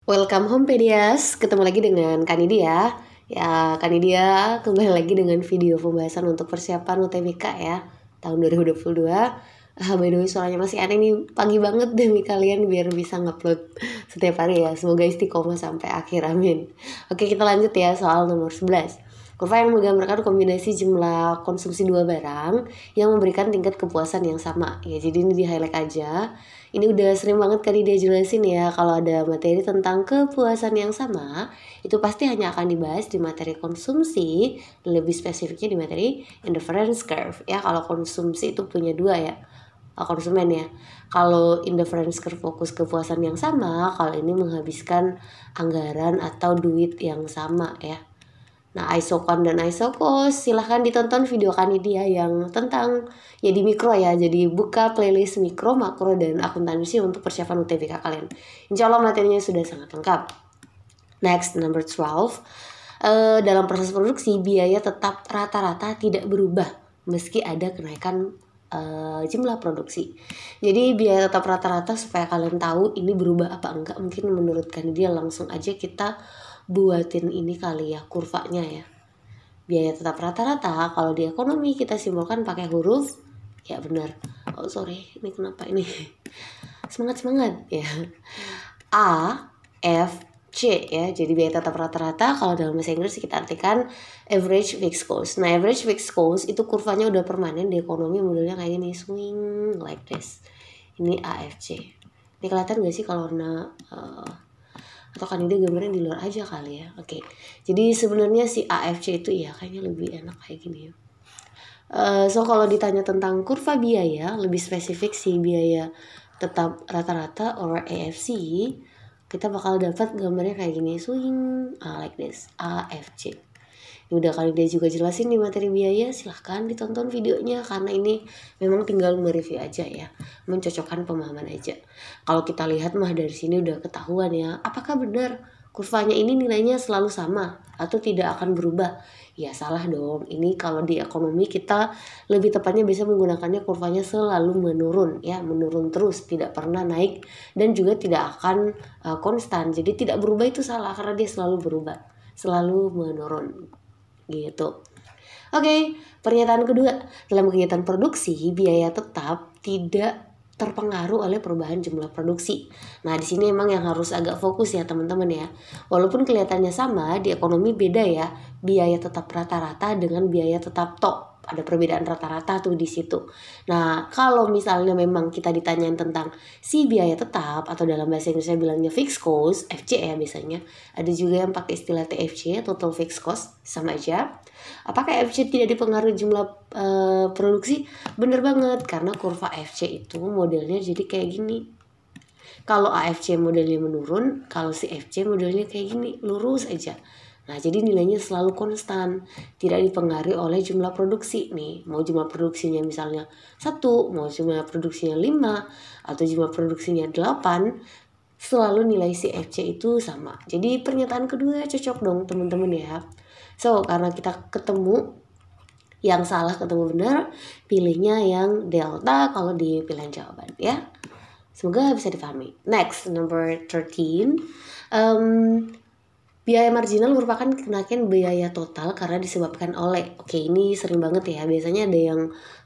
Welcome home Pedias, ketemu lagi dengan Kanidia. Ya, Kanidia kembali lagi dengan video pembahasan untuk persiapan UTBK ya tahun 2022. By the way, suaranya masih aneh nih, pagi banget demi kalian biar bisa ngupload setiap hari ya. Semoga istiqomah sampai akhir, amin. Oke, kita lanjut ya soal nomor 11. Kurva yang menggambarkan kombinasi jumlah konsumsi dua barang yang memberikan tingkat kepuasan yang sama. Ya, jadi ini di highlight aja. Ini udah sering banget kali dia jelasin ya, kalau ada materi tentang kepuasan yang sama, itu pasti hanya akan dibahas di materi konsumsi, lebih spesifiknya di materi indifference curve. Ya, kalau konsumsi itu punya dua ya, konsumen ya. Kalau indifference curve fokus kepuasan yang sama, kalau ini menghabiskan anggaran atau duit yang sama ya. Nah, isokon dan isokos silahkan ditonton video Kanidia yang tentang ya di mikro ya. Jadi buka playlist mikro, makro, dan akuntansi untuk persiapan UTBK kalian. Insya Allah materinya sudah sangat lengkap. Next, number 12. Dalam proses produksi, biaya tetap rata-rata tidak berubah meski ada kenaikan jumlah produksi. Jadi biaya tetap rata-rata, supaya kalian tahu ini berubah apa enggak, mungkin menurut Kanidia langsung aja kita buatin ini kali ya, kurvanya ya. Biaya tetap rata-rata kalau di ekonomi kita simbolkan pakai huruf ya, benar. Oh sorry, ini kenapa ini semangat ya. A, F, C ya. Jadi biaya tetap rata-rata kalau dalam bahasa Inggris kita artikan average fixed cost. Nah, average fixed cost itu kurvanya udah permanen di ekonomi, modelnya kayak gini, swing like this. Ini AFC. Ini kelihatan gak sih kalau warna atau kan ini gambarnya di luar aja kali ya. Oke. Jadi sebenarnya si AFC itu ya kayaknya lebih enak kayak gini ya. So kalau ditanya tentang kurva biaya, lebih spesifik sih biaya tetap rata-rata or AFC, kita bakal dapat gambarnya kayak gini, swing like this, AFC. Ini udah kali dia juga jelasin di materi biaya, silahkan ditonton videonya karena ini memang tinggal mereview aja ya, mencocokkan pemahaman aja. Kalau kita lihat mah dari sini udah ketahuan ya, apakah benar kurvanya ini nilainya selalu sama atau tidak akan berubah? Ya salah dong. Ini kalau di ekonomi kita lebih tepatnya bisa menggunakannya kurvanya selalu menurun ya, menurun terus, tidak pernah naik dan juga tidak akan konstan. Jadi tidak berubah itu salah karena dia selalu berubah, selalu menurun gitu. Oke, pernyataan kedua, dalam kegiatan produksi biaya tetap tidak terpengaruh oleh perubahan jumlah produksi. Nah, di sini emang yang harus agak fokus ya teman-teman ya. Walaupun kelihatannya sama, di ekonomi beda ya. Biaya tetap rata-rata dengan biaya tetap tok. Ada perbedaan rata-rata tuh di situ. Nah, kalau misalnya memang kita ditanyain tentang si biaya tetap atau dalam bahasa Inggrisnya bilangnya fixed cost, FC ya biasanya. Ada juga yang pakai istilah TFC, total fixed cost, sama aja. Apakah FC tidak dipengaruhi jumlah produksi? Bener banget, karena kurva FC itu modelnya jadi kayak gini. Kalau AFC modelnya menurun, kalau si FC modelnya kayak gini, lurus aja. Nah, jadi nilainya selalu konstan, tidak dipengaruhi oleh jumlah produksi nih. Mau jumlah produksinya misalnya 1, mau jumlah produksinya 5, atau jumlah produksinya 8, selalu nilai si FC itu sama. Jadi pernyataan kedua cocok dong teman-teman ya. So, karena kita ketemu yang salah ketemu benar, pilihnya yang delta kalau di pilihan jawaban ya. Semoga bisa dipahami. Next, number 13. Biaya marginal merupakan kenaikan biaya total karena disebabkan oleh. Oke, ini sering banget ya. Biasanya ada yang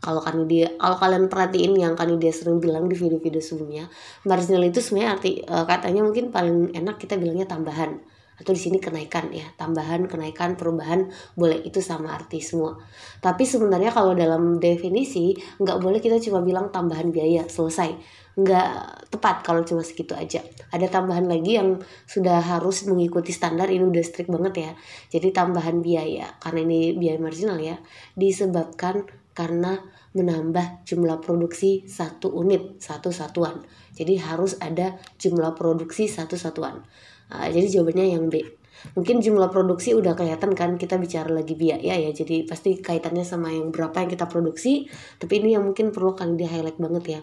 kalau kalian perhatiin yang dia sering bilang di video-video sebelumnya, marginal itu sebenarnya katanya mungkin paling enak kita bilangnya tambahan. Atau di sini kenaikan ya, tambahan, kenaikan, perubahan, boleh, itu sama arti semua. Tapi sebenarnya kalau dalam definisi nggak boleh kita cuma bilang tambahan biaya, selesai. Nggak tepat kalau cuma segitu aja. Ada tambahan lagi yang sudah harus mengikuti standar, ini udah strict banget ya. Jadi tambahan biaya, karena ini biaya marginal ya, disebabkan karena menambah jumlah produksi satu unit, satu satuan. Jadi harus ada jumlah produksi satu satuan. Jadi jawabannya yang B. Mungkin jumlah produksi udah kelihatan kan, kita bicara lagi biaya ya, jadi pasti kaitannya sama yang berapa yang kita produksi. Tapi ini yang mungkin perlu kan di highlight banget ya,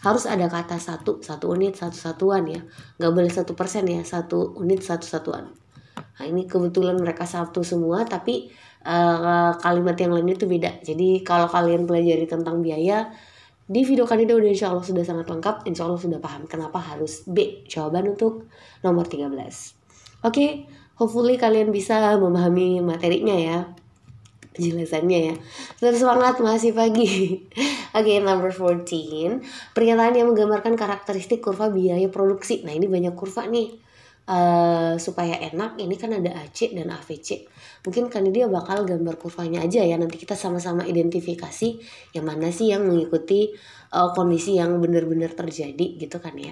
harus ada kata satu unit, satu satuan ya, nggak boleh 1% ya, satu unit, satu satuan. Nah, ini kebetulan mereka satu semua, tapi kalimat yang lain itu beda. Jadi kalau kalian pelajari tentang biaya, Di video Kanida udah insya Allah sudah sangat lengkap, insya Allah sudah paham kenapa harus B jawaban untuk nomor 13. Oke, hopefully kalian bisa memahami materinya ya, penjelasannya ya. Terus semangat, masih pagi. Oke, number 14. Pernyataan yang menggambarkan karakteristik kurva biaya produksi. Nah, ini banyak kurva nih. Supaya enak, ini kan ada AC dan AVC. Mungkin kan dia bakal gambar kurvanya aja ya. Nanti kita sama-sama identifikasi yang mana sih yang mengikuti kondisi yang benar-benar terjadi gitu kan ya.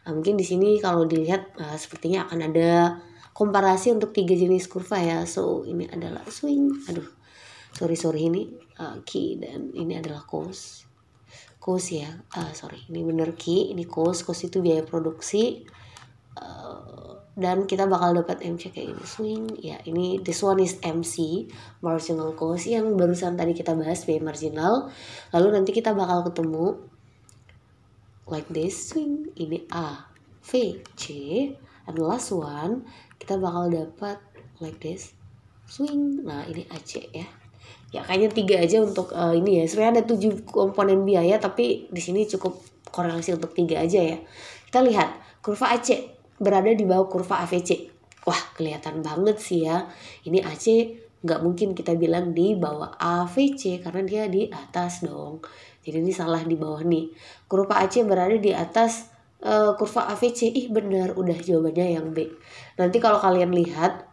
Mungkin di sini kalau dilihat sepertinya akan ada komparasi untuk 3 jenis kurva ya. So ini adalah swing, sorry ini key, dan ini adalah cos ya. Ini bener key, ini cos itu biaya produksi. Dan kita bakal dapat MC kayak ini, swing ya. Ini this one is MC, marginal cost, yang barusan tadi kita bahas biaya marginal. Lalu nanti kita bakal ketemu like this, swing, ini A, V, C, and last one kita bakal dapat like this, swing. Nah ini AC ya. Ya kayaknya 3 aja untuk ini ya. Sebenarnya ada 7 komponen biaya, tapi di sini cukup korelasi untuk 3 aja ya. Kita lihat kurva AC berada di bawah kurva AVC. Wah, kelihatan banget sih ya. Ini AC nggak mungkin kita bilang di bawah AVC karena dia di atas dong. Jadi ini salah, di bawah nih. Kurva AC berada di atas kurva AVC. Benar, udah jawabannya yang B. Nanti kalau kalian lihat,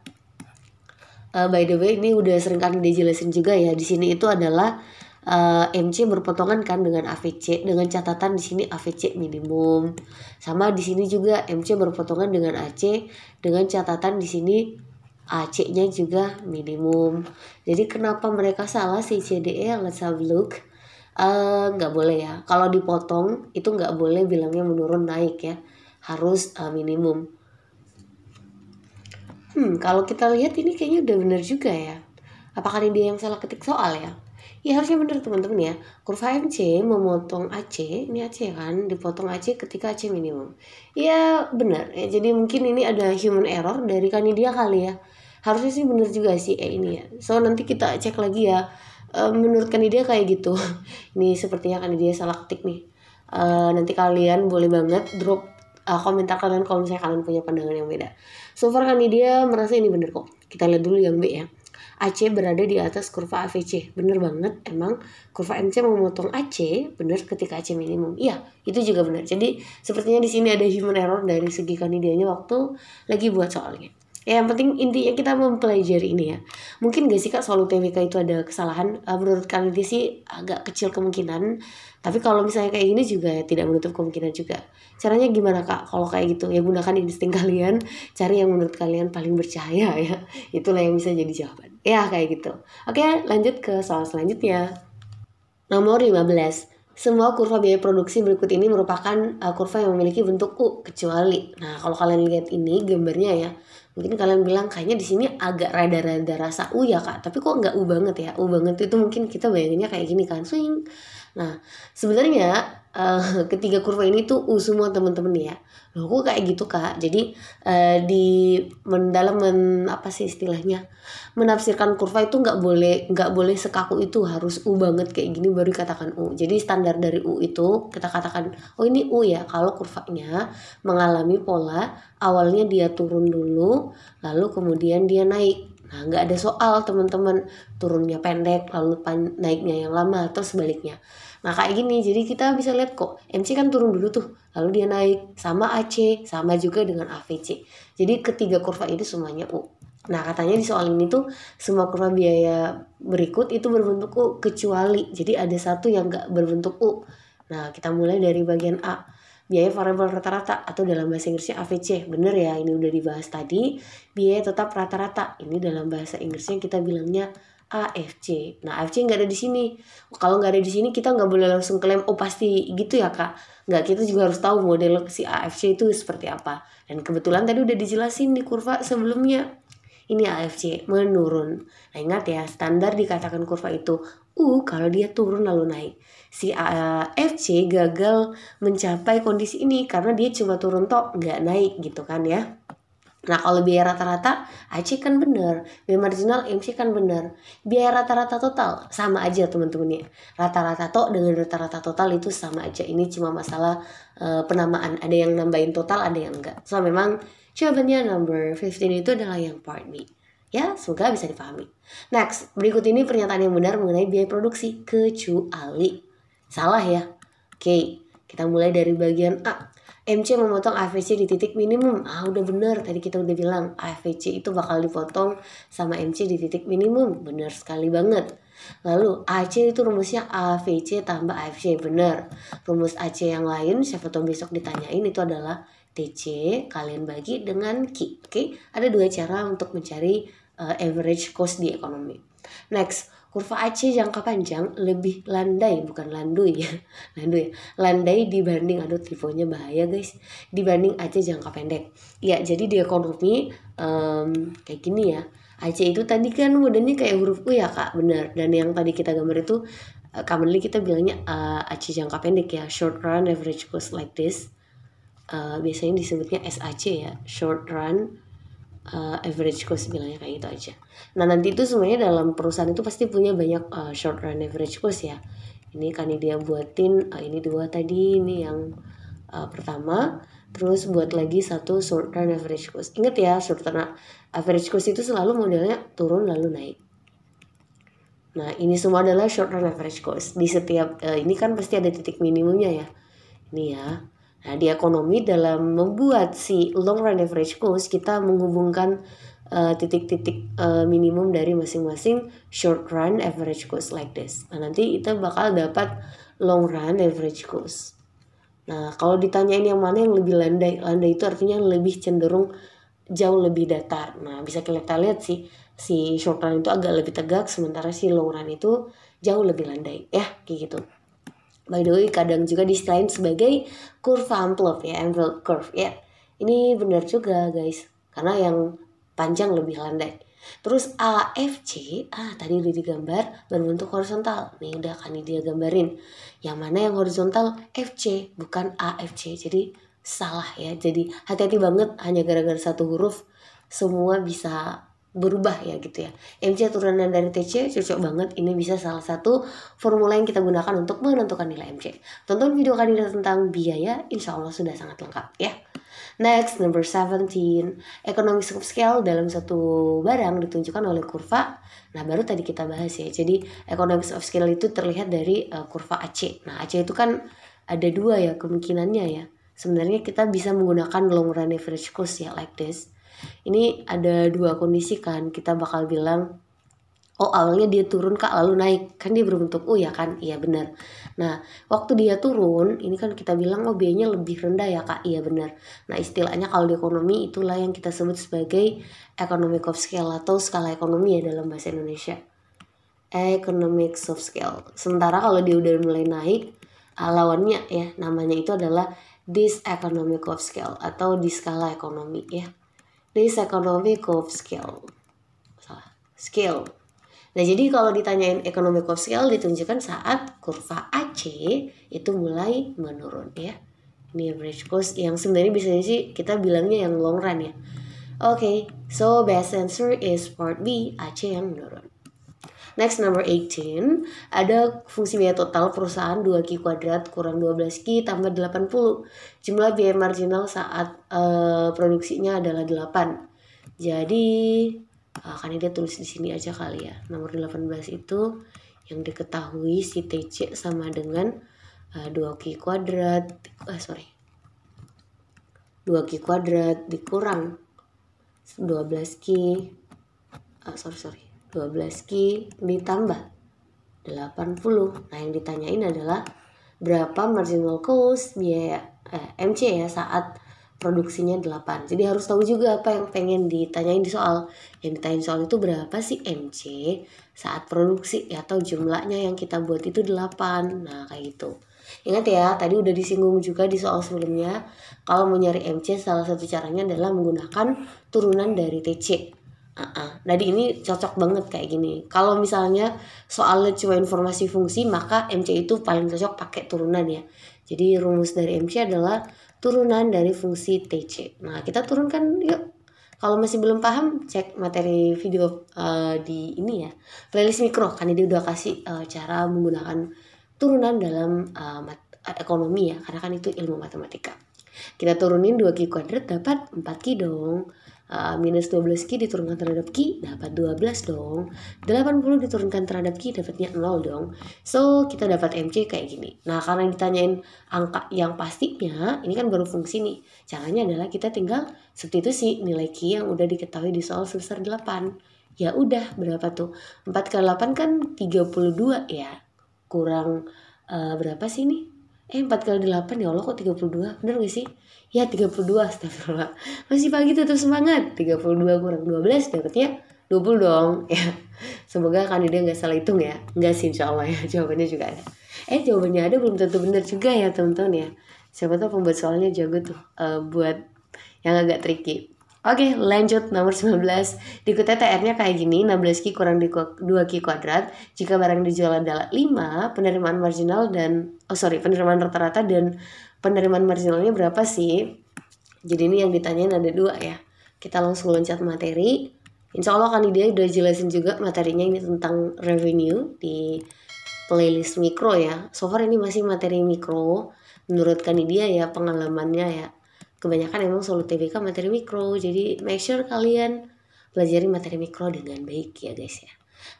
by the way ini udah sering kali dijelasin juga ya. Di sini itu adalah MC berpotongan kan dengan AVC, dengan catatan di sini AVC minimum. Sama di sini juga MC berpotongan dengan AC dengan catatan di sini AC-nya juga minimum. Jadi kenapa mereka salah si CDE? Let's have a look. Nggak boleh ya. Kalau dipotong itu nggak boleh bilangnya menurun naik ya. Harus minimum. Kalau kita lihat ini kayaknya udah benar juga ya. Apakah ini dia yang salah ketik soal ya? Ya harusnya benar teman-teman ya. Kurva MC memotong AC, ini AC kan, dipotong AC ketika AC minimum. Ya benar ya, jadi mungkin ini ada human error dari Kanidia kali ya. Harusnya sih benar juga sih ini ya. So nanti kita cek lagi ya. Menurut Kanidia kayak gitu. Ini sepertinya Kanidia salah ketik nih. Nanti kalian boleh banget drop komentar kalian kalau misalnya kalian punya pandangan yang beda. So far Kanidia merasa ini benar kok. Kita lihat dulu yang B ya. AC berada di atas kurva AVC. Bener banget, emang kurva MC memotong AC bener ketika AC minimum. Iya, itu juga benar. Jadi sepertinya di sini ada human error dari segi Kanidianya waktu lagi buat soalnya. Ya, yang penting intinya kita mempelajari ini ya. Mungkin gak sih Kak soal UTBK itu ada kesalahan? Menurut Kanidia sih agak kecil kemungkinan. Tapi kalau misalnya kayak gini juga ya, tidak menutup kemungkinan juga. Caranya gimana Kak? Kalau kayak gitu ya gunakan insting kalian, cari yang menurut kalian paling bercahaya ya. Itulah yang bisa jadi jawaban. Ya kayak gitu. Oke, lanjut ke soal selanjutnya. Nomor 15. Semua kurva biaya produksi berikut ini merupakan kurva yang memiliki bentuk U kecuali. Nah, kalau kalian lihat ini gambarnya ya, mungkin kalian bilang kayaknya di sini agak rada-rada rasa U ya Kak, tapi kok nggak U banget ya? U banget itu mungkin kita bayanginnya kayak gini kan, swing. Nah, sebenarnya ketiga kurva ini tuh U semua teman-teman ya. Loh, kok kayak gitu Kak? Jadi dalam apa sih istilahnya? Menafsirkan kurva itu nggak boleh sekaku itu, harus U banget kayak gini baru dikatakan U. Jadi standar dari U itu kita katakan oh ini U ya kalau kurvanya mengalami pola awalnya dia turun dulu lalu kemudian dia naik. Nah nggak ada soal teman-teman, turunnya pendek lalu naiknya yang lama atau sebaliknya. Nah kayak gini, jadi kita bisa lihat kok MC kan turun dulu tuh lalu dia naik, sama AC sama juga dengan AVC. Jadi ketiga kurva ini semuanya U. Nah katanya di soal ini tuh semua kurva biaya berikut itu berbentuk U kecuali, jadi ada satu yang gak berbentuk U. Nah kita mulai dari bagian A, biaya variabel rata-rata atau dalam bahasa Inggrisnya AVC. Bener ya, ini udah dibahas tadi. Biaya tetap rata-rata, ini dalam bahasa Inggrisnya kita bilangnya AFC. Nah AFC nggak ada di sini. Kalau nggak ada di sini kita nggak boleh langsung klaim oh pasti gitu ya Kak. Nggak, kita juga harus tahu model si AFC itu seperti apa. Dan kebetulan tadi udah dijelasin di kurva sebelumnya. Ini AFC menurun. Nah ingat ya, standar dikatakan kurva itu U kalau dia turun lalu naik. Si AFC gagal mencapai kondisi ini karena dia cuma turun tok nggak naik gitu kan ya. Nah kalau biaya rata-rata AC kan bener, biaya marginal MC kan bener. Biaya rata-rata total sama aja teman-teman ya. Rata-rata dengan rata-rata total itu sama aja. Ini cuma masalah penamaan. Ada yang nambahin total, ada yang enggak. So memang jawabannya number 15 itu adalah yang part B. Ya, semoga bisa dipahami. Next, berikut ini pernyataan yang benar mengenai biaya produksi kecuali. Salah ya. Oke, kita mulai dari bagian A. MC memotong AVC di titik minimum. Udah bener, tadi kita udah bilang AVC itu bakal dipotong sama MC di titik minimum. Bener sekali banget. Lalu AC itu rumusnya AVC tambah AFC. Bener. Rumus AC yang lain siapa tahu besok ditanyain itu adalah TC kalian bagi dengan Q. Oke, ada dua cara untuk mencari average cost di ekonomi. Next, kurva AC jangka panjang lebih landai, bukan landui ya. Landai dibanding, aduh tipenya bahaya guys, dibanding AC jangka pendek. Ya, jadi di ekonomi kayak gini ya. AC itu tadi kan modelnya kayak huruf U ya kak, benar. Dan yang tadi kita gambar itu commonly kita bilangnya AC jangka pendek ya, short run average cost like this. Biasanya disebutnya SAC ya, short run average cost, bilangnya kayak gitu aja. Nah nanti itu sebenarnya dalam perusahaan itu pasti punya banyak short run average cost ya. Ini kan dia buatin ini dua tadi, ini yang pertama, terus buat lagi satu short run average cost. Ingat ya, short run average cost itu selalu modelnya turun lalu naik. Nah ini semua adalah short run average cost. Di setiap ini kan pasti ada titik minimumnya ya. Ini ya. Nah di ekonomi dalam membuat si long run average cost kita menghubungkan titik-titik minimum dari masing-masing short run average cost like this. Nah nanti kita bakal dapat long run average cost. Nah kalau ditanyain yang mana yang lebih landai, landai itu artinya lebih cenderung jauh lebih datar. Nah bisa kita lihat sih si short run itu agak lebih tegak, sementara si long run itu jauh lebih landai ya, kayak gitu. By the way, kadang juga diselain sebagai kurva envelope ya, envelope curve ya. Ini benar juga guys, karena yang panjang lebih landai. Terus AFC, tadi udah digambar berbentuk horizontal. Nih udah kan dia gambarin. Yang mana yang horizontal FC, bukan AFC. Jadi salah ya. Jadi hati-hati banget, hanya gara-gara satu huruf semua bisa berubah ya gitu ya. MC turunan dari TC cocok banget, ini bisa salah satu formula yang kita gunakan untuk menentukan nilai MC. Tonton video kandidat tentang biaya, insya Allah sudah sangat lengkap ya. Next, number 17, economics of scale dalam satu barang ditunjukkan oleh kurva. Nah baru tadi kita bahas ya, jadi economics of scale itu terlihat dari kurva AC. Nah AC itu kan ada dua ya kemungkinannya ya. Sebenarnya kita bisa menggunakan long run average cost ya, like this. Ini ada dua kondisi kan, kita bakal bilang awalnya dia turun kak lalu naik, kan dia berbentuk U ya kan, iya benar. Nah waktu dia turun ini kan kita bilang biayanya lebih rendah ya kak, iya benar. Nah istilahnya kalau di ekonomi itulah yang kita sebut sebagai economic of scale atau skala ekonomi ya dalam bahasa Indonesia, economics of scale. Sementara kalau dia udah mulai naik, lawannya ya namanya itu adalah diseconomic of scale atau di skala ekonomi ya. Diseconomic of scale, scale. Nah jadi kalau ditanyain economic of scale ditunjukkan saat kurva AC itu mulai menurun ya. Ini average cost yang sebenarnya bisa sih kita bilangnya yang long run ya. Oke, so best answer is part B, AC yang menurun. Next, number 18, ada fungsi biaya total perusahaan 2Q kuadrat kurang 12Q tambah 80. Jumlah biaya marginal saat produksinya adalah 8. Jadi, kan dia tulis di sini aja kali ya. Nomor 18 itu yang diketahui si TC sama dengan 2Q kuadrat, 2Q kuadrat dikurang 12Q, 12Q ditambah 80. Nah yang ditanyain adalah berapa marginal cost biaya MC ya saat produksinya 8. Jadi harus tahu juga apa yang pengen ditanyain di soal. Yang ditanyain soal itu berapa sih MC saat produksi ya, atau jumlahnya yang kita buat itu 8. Nah kayak gitu. Ingat ya, tadi udah disinggung juga di soal sebelumnya, kalau mau nyari MC salah satu caranya adalah menggunakan turunan dari TC. Jadi ini cocok banget kayak gini. Kalau misalnya soalnya cuma informasi fungsi, maka MC itu paling cocok pakai turunan ya. Jadi rumus dari MC adalah turunan dari fungsi TC. Nah kita turunkan yuk. Kalau masih belum paham, cek materi video di ini ya, playlist mikro. Kan dia udah kasih cara menggunakan turunan dalam ekonomi ya, karena kan itu ilmu matematika. Kita turunin 2Q kuadrat dapat 4Q dong. Minus 12Q diturunkan terhadap Q dapat 12 dong. 80 diturunkan terhadap Q dapatnya 0 dong. So kita dapat MC kayak gini. Nah karena ditanyain angka yang pastinya, ini kan baru fungsi nih. Caranya adalah kita tinggal substitusi nilai Q yang udah diketahui di soal sebesar 8. Ya udah, berapa tuh? 4 kali 8 kan 32 ya. Kurang berapa sih nih? 4 kali 8 ya Allah kok 32, bener gak sih? Ya 32, astagfirullah. Masih pagi tetap semangat. 32 kurang 12 dapatnya 20 dong ya. Semoga kandidat gak salah hitung ya. Enggak sih insya Allah ya, jawabannya juga ada. Jawabannya ada belum tentu bener juga ya teman-teman ya. Siapa tahu pembuat soalnya jago tuh buat yang agak tricky. Oke, lanjut nomor 19. Dikutnya TR-nya kayak gini, 16Q kurang 2Q kuadrat. Jika barang dijual adalah 5, penerimaan marginal penerimaan rata-rata dan penerimaan marginalnya berapa sih? Jadi ini yang ditanyain ada 2 ya. Kita langsung loncat materi. Insya Allah kan dia udah jelasin juga materinya ini tentang revenue di playlist mikro ya. So far ini masih materi mikro. Menurut Kanidia ya, pengalamannya ya, kebanyakan emang solo TBK materi mikro, jadi make sure kalian pelajari materi mikro dengan baik ya guys ya.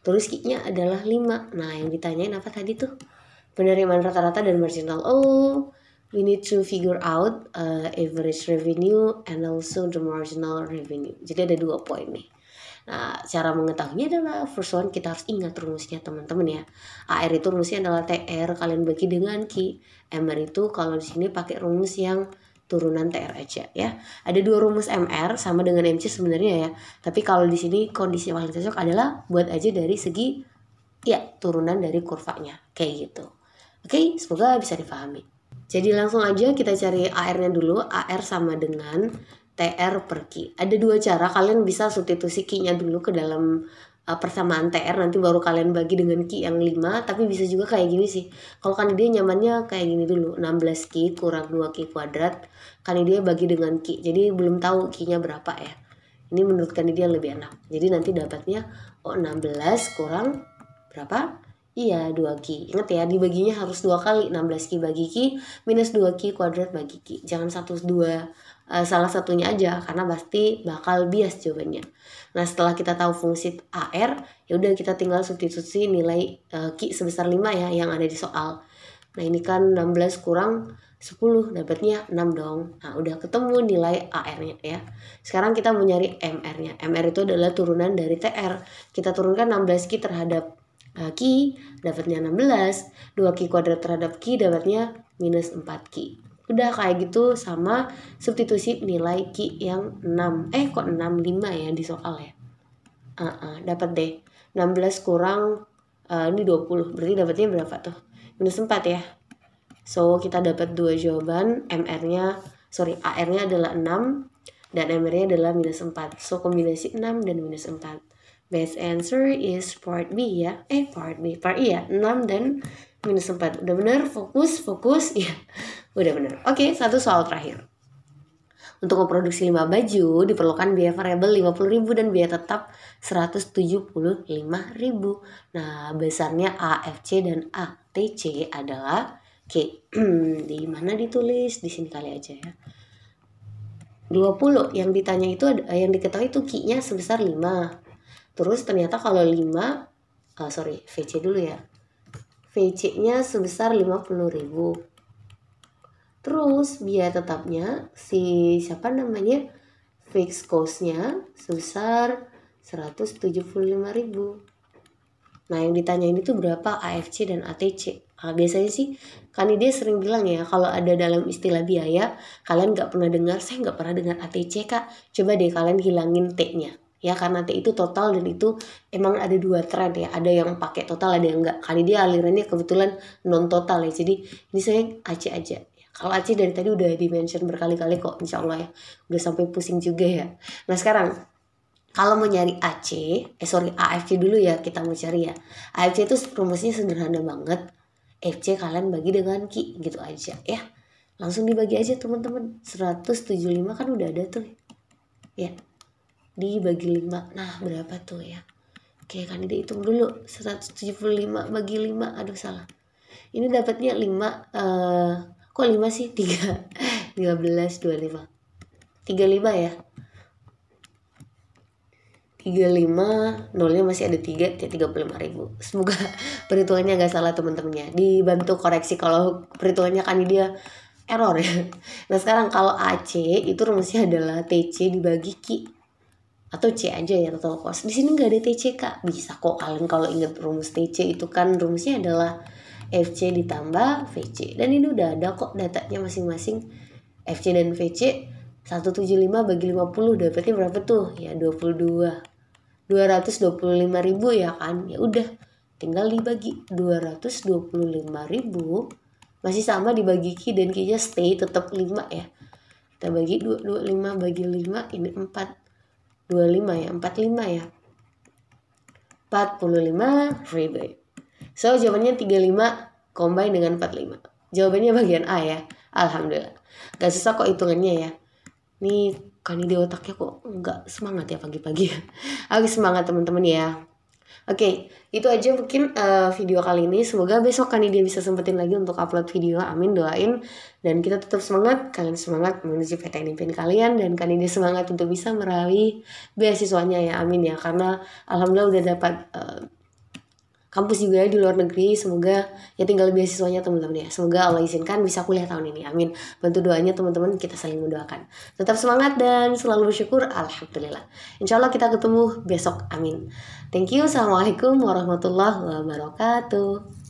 Terus Q-nya adalah 5. Nah yang ditanyain apa tadi tuh? Penerimaan rata-rata dan marginal. We need to figure out average revenue and also the marginal revenue. Jadi ada 2 poin nih. Nah, cara mengetahuinya adalah first one kita harus ingat rumusnya teman-teman ya. AR itu rumusnya adalah TR kalian bagi dengan Q. MR itu kalau di sini pakai rumus yang turunan TR aja ya. Ada 2 rumus MR sama dengan MC sebenarnya ya. Tapi kalau di sini kondisi paling cocok adalah buat aja dari segi ya turunan dari kurvanya kayak gitu. Oke, semoga bisa dipahami. Jadi langsung aja kita cari AR-nya dulu. AR sama dengan TR per Q. Ada 2 cara, kalian bisa substitusi Q-nya dulu ke dalam persamaan TR, nanti baru kalian bagi dengan Q yang 5. Tapi bisa juga kayak gini sih. Kalau kan dia nyamannya kayak gini dulu, 16Q kurang 2Q kuadrat, kan dia bagi dengan Q. Jadi belum tahu Q-nya berapa ya. Ini menurut kan dia lebih enak. Jadi nanti dapatnya 16 kurang berapa? Iya 2Q. Ingat ya, dibaginya harus 2 kali. 16Q bagi Q minus 2Q kuadrat bagi Q. Jangan salah satunya aja, karena pasti bakal bias jawabannya. Nah setelah kita tahu fungsi AR, ya udah kita tinggal substitusi nilai Q sebesar 5 ya yang ada di soal. Nah ini kan 16 kurang 10 dapatnya 6 dong. Nah udah ketemu nilai AR-nya ya. Sekarang kita mau nyari MR-nya. MR itu adalah turunan dari TR. Kita turunkan 16Q terhadap Q dapatnya 16, 2Q kuadrat terhadap Q dapatnya minus 4Q. Udah kayak gitu sama substitusi nilai Q yang 6. Kok 6? 5 ya di soal ya. Dapat deh 16 kurang ini 20, berarti dapatnya berapa tuh? Minus 4 ya. So kita dapat 2 jawaban. AR-nya adalah 6 dan MR-nya adalah minus 4. So kombinasi 6 dan minus 4. Best answer is part B ya. Part E ya. 6 dan minus 4. Udah bener? Fokus ya. Udah bener. Oke, satu soal terakhir. Untuk memproduksi 5 baju diperlukan biaya variabel 50.000 dan biaya tetap 175.000. Nah, besarnya AFC dan ATC adalah di mana ditulis? Di sini kali aja ya. 20 yang ditanya itu yang diketahui itu Q-nya sebesar 5. Terus ternyata kalau 5 VC dulu ya. VC-nya sebesar 50.000. Terus biaya tetapnya fixed cost-nya sebesar 175.000. Nah yang ditanya ini tuh berapa AFC dan ATC. Biasanya sih kan dia sering bilang ya, kalau ada dalam istilah biaya kalian nggak pernah dengar, saya nggak pernah dengar ATC kak, coba deh kalian hilangin T-nya ya, karena T itu total dan itu emang ada 2 trend ya, ada yang pakai total ada yang enggak. Kali dia alirannya kebetulan non total ya, jadi ini saya AC aja. Kalau AC dari tadi udah di-mention berkali-kali kok, insya Allah ya, udah sampai pusing juga ya. Nah sekarang kalau mau nyari AFC dulu ya, kita mau cari ya. AFC itu rumusnya sederhana banget. FC kalian bagi dengan Q gitu aja ya. Langsung dibagi aja teman-teman. 175 kan udah ada tuh ya. dibagi 5. Nah berapa tuh ya? Oke Kanida hitung dulu. 175 bagi 5. Aduh salah. Ini dapatnya 5. Kok 5 sih? 3 13 25 35 ya. 35, nolnya masih ada 3, ya 35.000. Semoga perhitungannya nggak salah teman-temannya. Dibantu koreksi kalau perhitungannya kan dia error ya. Nah sekarang kalau AC itu rumusnya adalah TC dibagi Q atau C aja ya, total cost. Di sini nggak ada TC Kak. Bisa kok kalian kalau ingat rumus TC itu kan rumusnya adalah FC ditambah VC. Dan ini udah ada kok datanya masing-masing. FC dan VC 175 bagi 50 dapatnya berapa tuh? Ya 225.000 ya kan. Ya udah tinggal dibagi 225.000 masih sama dibagi Q dan Q nya stay tetap 5 ya. Kita bagi 25 bagi 5 ini 4 25 ya 45 ya 45.000. So jawabannya 35 combine dengan 45. Jawabannya bagian A ya. Alhamdulillah. Gak susah kok hitungannya ya. Nih kan ide otaknya kok nggak semangat ya pagi-pagi. Harus semangat teman-teman ya. Oke, itu aja mungkin video kali ini. Semoga besok kan dia bisa sempetin lagi untuk upload video. Amin, doain. Dan kita tetap semangat, kalian semangat menuju PTN kalian. Dan kan dia semangat untuk bisa meraih beasiswanya ya, amin ya. Karena alhamdulillah udah dapat kampus juga di luar negeri. Semoga ya tinggal beasiswanya teman-teman ya. Semoga Allah izinkan bisa kuliah tahun ini, amin. Bantu doanya teman-teman, kita saling mendoakan. Tetap semangat dan selalu bersyukur, alhamdulillah. Insya Allah kita ketemu besok, amin. Thank you, assalamualaikum warahmatullahi wabarakatuh.